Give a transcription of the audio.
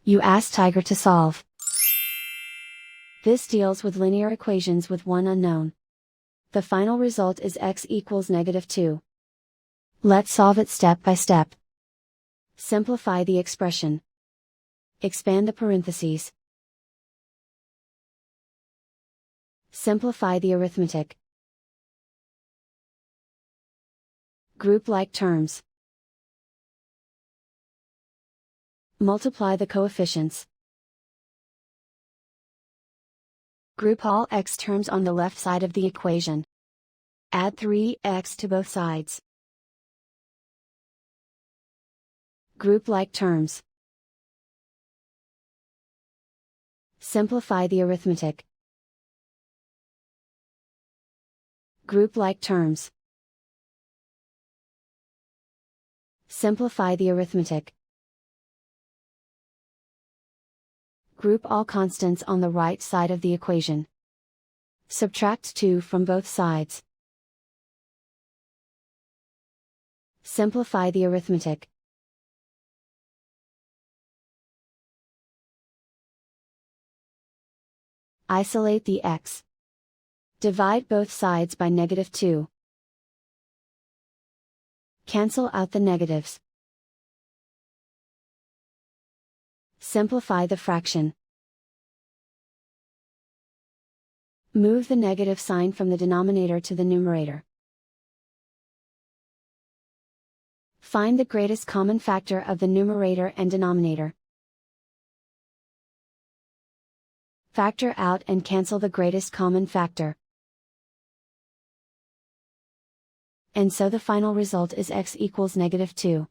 You ask Tiger to solve. This deals with linear equations with one unknown. The final result is x equals -2. Let's solve it step by step. Simplify the expression. Expand the parentheses. Simplify the arithmetic. Group like terms. Multiply the coefficients. Group all x terms on the left side of the equation. Add 3x to both sides. Group like terms. Simplify the arithmetic. Group like terms. Simplify the arithmetic. Group all constants on the right side of the equation. Subtract 2 from both sides. Simplify the arithmetic. Isolate the x. Divide both sides by -2. Cancel out the negatives. Simplify the fraction. Move the negative sign from the denominator to the numerator. Find the greatest common factor of the numerator and denominator. Factor out and cancel the greatest common factor. And so the final result is x equals -2.